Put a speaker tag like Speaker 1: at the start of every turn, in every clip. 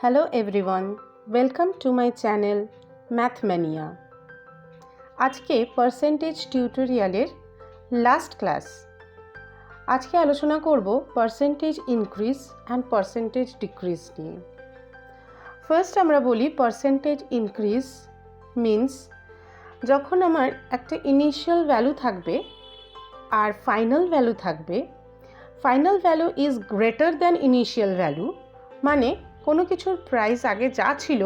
Speaker 1: Hello everyone, welcome to my channel Mathmania. আজকে percentage টিউটোরিয়ালের last class. আজকে আলোচনা করব percentage increase and percentage decrease নিয়ে। ফার্স্ট আমরা বলি পার্সেন্টেজ ইনক্রিজ মিন্স যখন আমার একটা ইনিশিয়াল ভ্যালু থাকবে আর ফাইনাল ভ্যালু থাকবে, final value is greater than initial value, মানে কোনো কিছুর প্রাইস আগে যা ছিল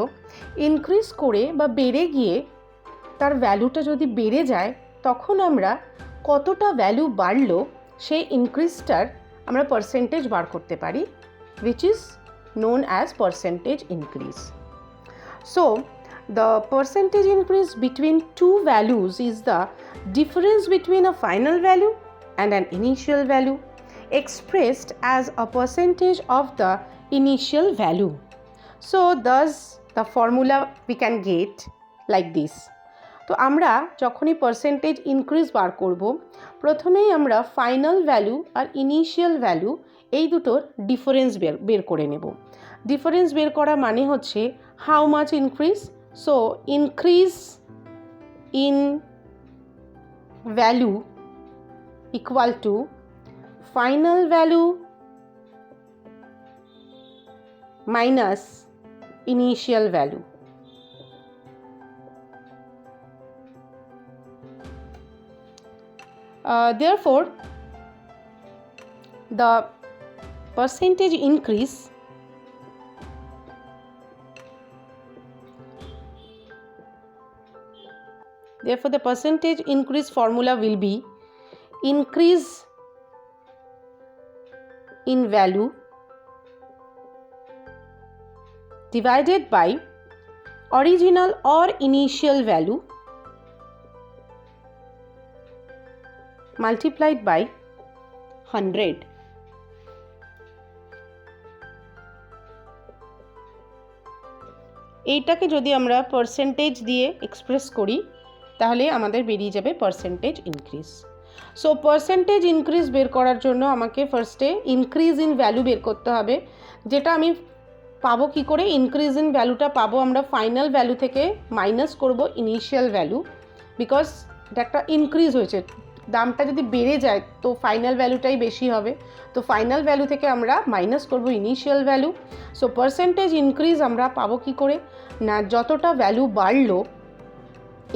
Speaker 1: ইনক্রিজ করে বা বেড়ে গিয়ে তার ভ্যালুটা যদি বেড়ে যায়, তখন আমরা কতটা ভ্যালু বাড়লো সেই ইনক্রিজটার আমরা পার্সেন্টেজ বার করতে পারি, which is known as percentage increase. So the percentage increase between two values is the difference between a final value and an initial value expressed as a percentage of the initial value. So thus the formula we can get like this. তো আমরা যখনই percentage increase বার করব, প্রথমেই আমরা final value আর initial value এই দুটোর difference বের করে নেব। ডিফারেন্স বের করা মানে হচ্ছে how much increase. So increase in value equal to final value minus initial value. Therefore, the percentage increase formula will be increase in value divided by original or initial value multiplied by 100. এইটাকে যদি আমরা percentage দিয়ে express করি তাহলে আমাদের বেরিয়ে যাবে percentage increase. So percentage increase বের করার জন্য আমাকে ফার্স্টে ইনক্রিজ ইন ভ্যালু বের করতে হবে, যেটা আমি পাবো কী করে? ইনক্রিজ ইন ভ্যালুটা পাবো আমরা ফাইনাল ভ্যালু থেকে মাইনাস করব ইনিশিয়াল ভ্যালু, বিকজ এটা একটা ইনক্রিজ হয়েছে, দামটা যদি বেড়ে যায় তো ফাইনাল ভ্যালুটাই বেশি হবে, তো ফাইনাল ভ্যালু থেকে আমরা মাইনাস করব initial value. So percentage increase আমরা পাবো কী করে? না, যতটা ভ্যালু বাড়লো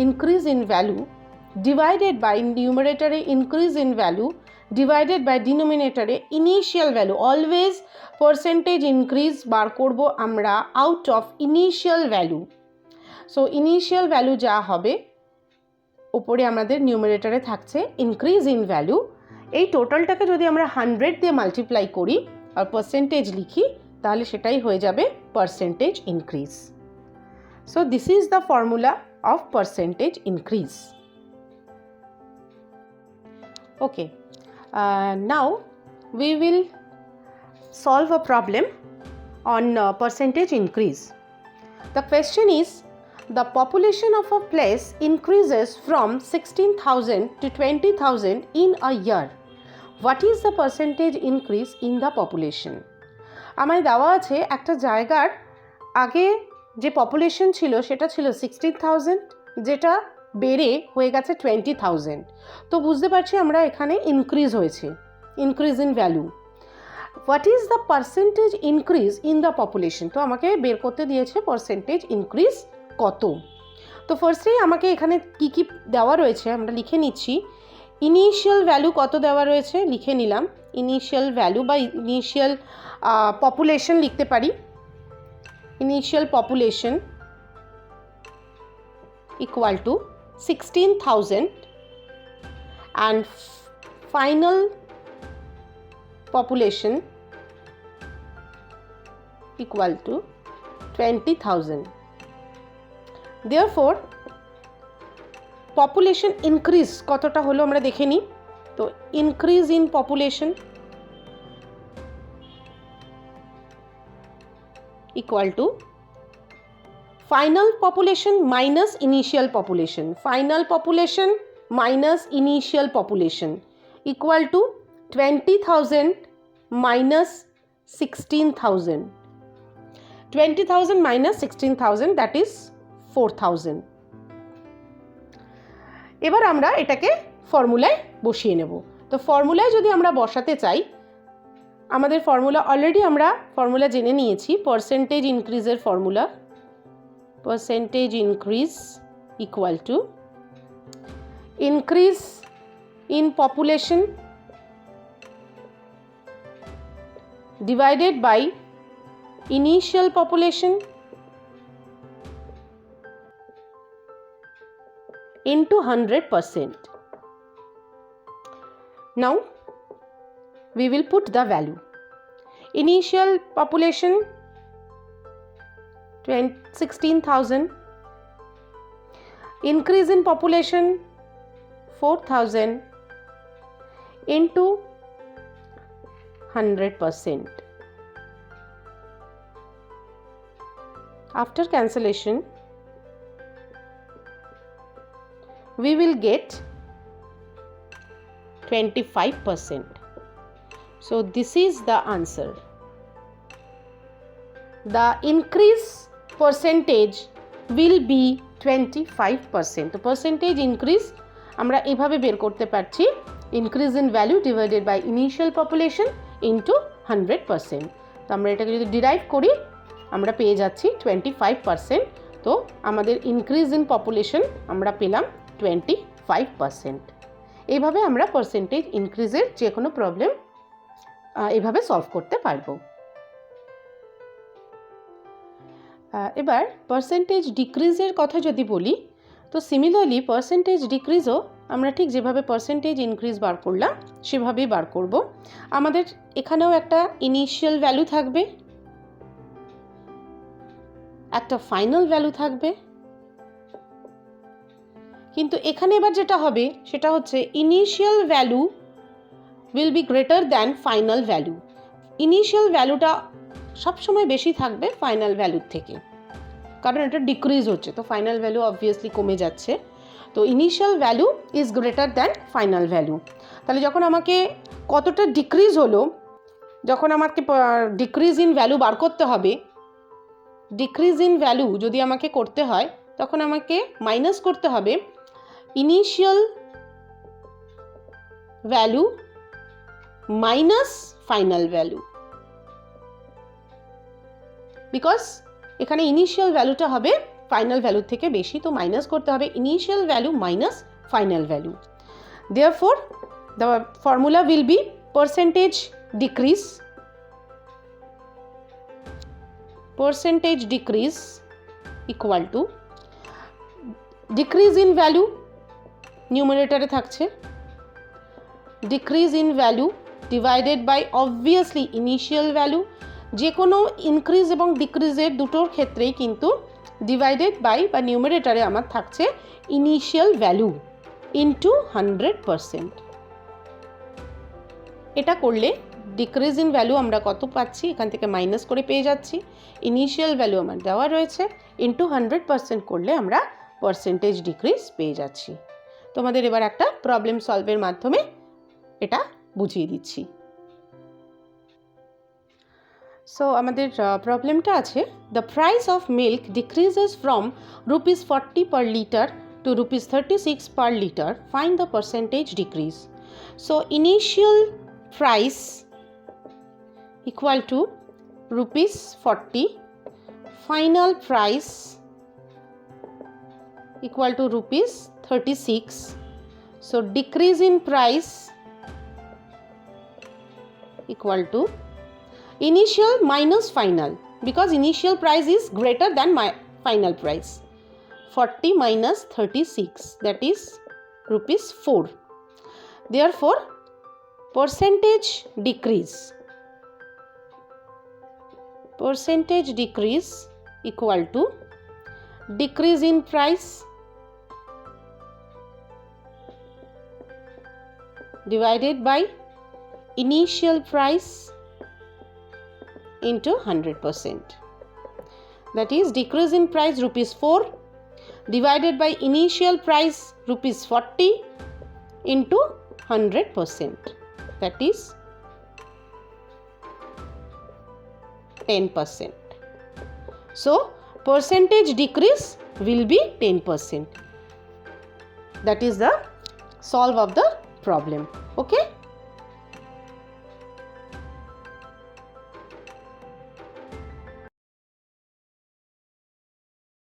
Speaker 1: increase in value divided by নিউমারেটরে increase in value divided by ডিনোমিনেটরে initial value. Always percentage increase বার করব আমরা out of initial value. So initial value যা হবে ওপরে আমাদের নিউমারেটরে থাকছে ইনক্রিজ ইন ভ্যালু। এই টোটালটাকে যদি আমরা 100 দিয়ে মাল্টিপ্লাই করি আর পার্সেন্টেজ লিখি তাহলে সেটাই হয়ে যাবে percentage increase. So this is the formula of percentage increase. Okay, now we will solve a problem on percentage increase. The question is, the population of a place increases from 16,000 to 20,000 in a year. What is the percentage increase in the population? আমায় দেওয়া আছে একটা জায়গার আগে যে population ছিল সেটা ছিল 16,000, যেটা বেড়ে হয়ে গেছে 20,000। তো বুঝতে পারছি আমরা এখানে ইনক্রিজ হয়েছে, increase in value. What is the percentage increase in the population? তো আমাকে বের করতে দিয়েছে পার্সেন্টেজ ইনক্রিজ কত। তো ফার্স্টেই আমাকে এখানে কি কি দেওয়া রয়েছে আমরা লিখে নিচ্ছি। ইনিশিয়াল ভ্যালু কত দেওয়া রয়েছে লিখে নিলাম। ইনিশিয়াল ভ্যালু বা ইনিশিয়াল পপুলেশন লিখতে পারি। Initial population equal to 16,000 and final population equal to 20,000. Therefore population increase কতটা হলো আমরা দেখে নিই। তো increase in population equal to final population minus initial population. Final population minus initial population equal to 20,000 minus 16,000. 20,000 minus 16,000, that is 4,000. এবার আমরা এটাকে ফর্মুলায় বসিয়ে নেব। তো ফর্মুলায় যদি আমরা বসাতে চাই, আমাদের ফর্মুলা অলরেডি আমরা ফর্মুলা জেনে নিয়েছি, পার্সেন্টেজ ইনক্রিজের formula, percentage increase equal to increase in population divided by initial population into 100%. Now we will put the value. Initial population 16,000, increase in population 4,000 into 100%. After cancellation, we will get 25%. So this is the answer. The increase percentage will be 25%. তো percentage increase আমরা এভাবে বের করতে পারছি, increase in value divided by initial population into 100%. তো আমরা এটাকে যদি ডিরাইভ করি, আমরা পেয়ে যাচ্ছি 25%. তো আমাদের ইনক্রিজ ইন পপুলেশন আমরা পেলাম 25%. এইভাবে আমরা পার্সেন্টেজ ইনক্রিজের যে কোনো প্রবলেম এইভাবে সলভ করতে পারবো। এবার পার্সেন্টেজ ডিক্রিজের কথা যদি বলি, তো সিমিলারলি পার্সেন্টেজ ডিক্রিজও আমরা ঠিক যেভাবে পার্সেন্টেজ ইনক্রিজ বার করলাম সেভাবেই বার করব। আমাদের এখানেও একটা ইনিশিয়াল ভ্যালু থাকবে, একটা ফাইনাল ভ্যালু থাকবে, কিন্তু এখানে এবার যেটা হবে সেটা হচ্ছে initial value will be greater than final value. Initial ভ্যালুটা সবসময় বেশি থাকবে ফাইনাল ভ্যালুর থেকে, কারণ এটা ডিক্রিজ হচ্ছে, তো ফাইনাল ভ্যালু অবভিয়াসলি কমে যাচ্ছে। তো initial value is greater than final value. তাহলে যখন আমাকে কতটা ডিক্রিজ হলো, যখন আমাকে ডিক্রিজ ইন ভ্যালু বার করতে হবে, ডিক্রিজ ইন ভ্যালু যদি আমাকে করতে হয় তখন আমাকে মাইনাস করতে হবে initial value minus final value, because এখানে ইনিশিয়াল ভ্যালুটা হবে ফাইনাল ভ্যালুর থেকে বেশি, তো মাইনাস করতে হবে initial value minus final value. Therefore the formula will be percentage decrease, percentage decrease equal to decrease in value numerator এ থাকছে, decrease in value divided by obviously initial value। যে কোনো ইনক্রিজ এবং ডিক্রিজের দুটোর ক্ষেত্রেই কিন্তু ডিভাইডেড বাই বা নিউমারেটরে আমার থাকছে ইনিশিয়াল ভ্যালু ইনটু 100%। এটা করলে ডিক্রিজ ইন ভ্যালু আমরা কত পাচ্ছি এখান থেকে মাইনাস করে পেয়ে যাচ্ছি, ইনিশিয়াল ভ্যালু আমার দেওয়া রয়েছে, ইনটু 100% করলে আমরা পার্সেন্টেজ ডিক্রিজ পেয়ে যাচ্ছি। তোমাদের এবার একটা প্রবলেম সলভের মাধ্যমে এটা বুঝিয়ে দিচ্ছি। সো আমাদের প্রবলেমটা আছে, the price of milk decreases from ₹40 per liter to ₹36 per liter, find the percentage decrease. So initial price equal to ₹40, final price equal to ₹36. So decrease in price equal to initial minus final, because initial price is greater than my final price. 40 minus 36, that is ₹4. Therefore percentage decrease equal to decrease in price divided by initial price into 100%. That is decrease in price ₹4 divided by initial price ₹40 into 100%, that is 10%. So percentage decrease will be 10%. That is the solve of the problem. Okay.